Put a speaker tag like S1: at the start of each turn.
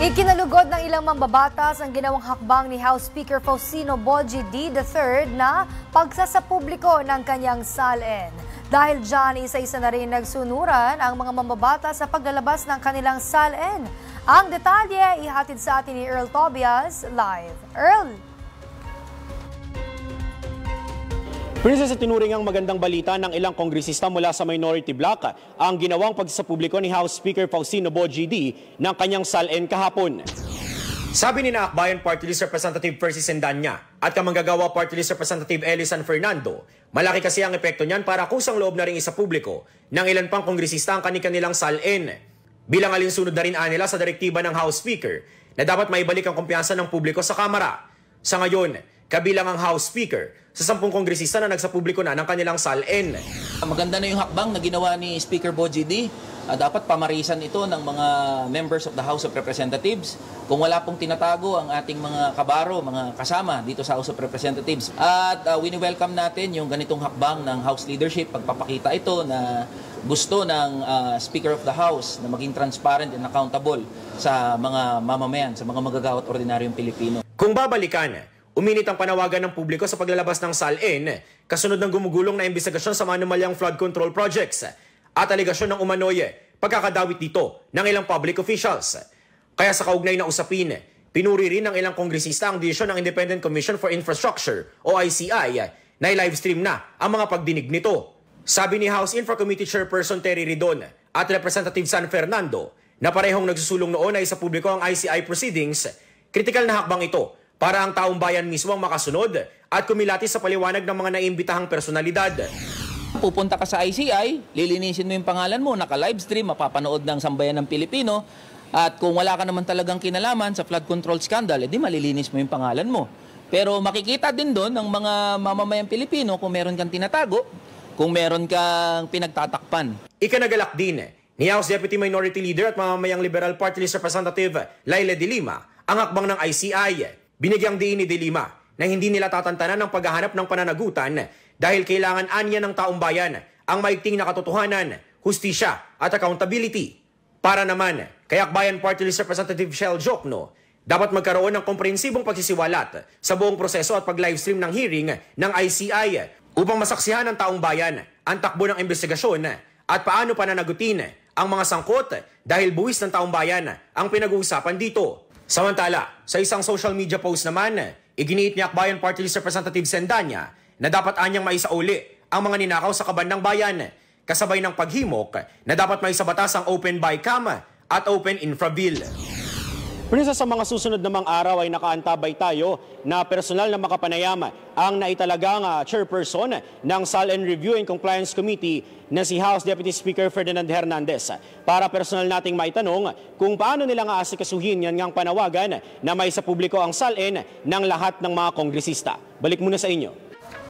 S1: Ikinalugod ng ilang mambabatas ang ginawang hakbang ni House Speaker Faustino Boji D. III na pagsasapubliko ng kanyang salin. Dahil dyan, isa-isa na rin nagsunuran ang mga mambabatas sa paglalabas ng kanilang salin. Ang detalye ihatid sa atin ni Earl Tobias live. Earl!
S2: Princess, sa tinuring ang magandang balita ng ilang kongresista mula sa minority bloc ang ginawang pagsapubliko ni House Speaker Faustino Boji D. ng kanyang salin kahapon. Sabi ni Akbayan Party List Representative Percy Sendanya at kamanggagawa Party List Representative Eli San Fernando, malaki kasi ang epekto niyan para kusang loob na rin isa publiko ng ilan pang kongresista ang kanilang salin. Bilang alinsunod na rin nila sa direktiba ng House Speaker na dapat maibalik ang kumpiyansa ng publiko sa Kamara. Sa ngayon, kabilang ang House Speaker sa 10 kongresista na nagsapubliko na ng kanilang salin.
S3: Maganda na yung hakbang na ginawa ni Speaker Boji D. Dapat pamarisan ito ng mga members of the House of Representatives. Kung wala pong tinatago ang ating mga kabaro, mga kasama dito sa House of Representatives. At wini-welcome natin yung ganitong hakbang ng House leadership. Pagpapakita ito na gusto ng Speaker of the House na maging transparent and accountable sa mga mamamayan, sa mga magagawa at ordinaryong Pilipino.
S2: Kung babalikan, uminit ang panawagan ng publiko sa paglalabas ng salin kasunod ng gumugulong na imbestigasyon sa manumalyang flood control projects at aligasyon ng umano'y pagkakadawit dito ng ilang public officials. Kaya sa kaugnay na usapin, pinuri rin ng ilang kongresista ang desisyon ng Independent Commission for Infrastructure o ICI na i-livestream na ang mga pagdinig nito. Sabi ni House Infra Committee Chairperson Terry Ridon at Representative San Fernando na parehong nagsusulong noon ay sa publiko ang ICI proceedings, kritikal na hakbang ito para ang taong bayan mismo ang makasunod at kumilatis sa paliwanag ng mga naimbitahang personalidad.
S3: Pupunta ka sa ICI, lilinisin mo yung pangalan mo, naka-livestream, mapapanood ng sambayan ng Pilipino. At kung wala ka naman talagang kinalaman sa flood control scandal, edi malilinis mo yung pangalan mo. Pero makikita din doon ng mga mamamayang Pilipino kung meron kang tinatago, kung meron kang pinagtatakpan.
S2: Ikanagalak din ni House Deputy Minority Leader at mamamayang Liberal Party List Representative Laila De Lima ang hakbang ng ICI. Binigyang diin ni De Lima na hindi nila tatantanan ng paghahanap ng pananagutan dahil kailangan anya ng taong bayan ang maigting na katotohanan, hustisya at accountability. Para naman kay Akbayan Party List Representative Shell Jokno, dapat magkaroon ng komprehensibong pagsisiwalat sa buong proseso at pag-livestream ng hearing ng ICI upang masaksihan ng taong bayan ang takbo ng investigasyon at paano pananagutin ang mga sangkot dahil buwis ng taong bayan ang pinag-uusapan dito. Samantala, sa isang social media post naman, iginiit ni Akbayan Party List Representative Sendanya na dapat anyang maisauli ang mga ninakaw sa kaban ng bayan, kasabay ng paghimok na dapat maisabatas ang Open BICAM at Open Infra Bill. Sa mga susunod namang araw ay nakaantabay tayo na personal na makapanayam ang naitalagang chairperson ng Salin Review and Compliance Committee na si House Deputy Speaker Ferdinand Hernandez para personal nating maitanong kung paano nila nga asikasuhin yan ngang panawagan na may sa publiko ang salin ng lahat ng mga kongresista. Balik muna sa inyo.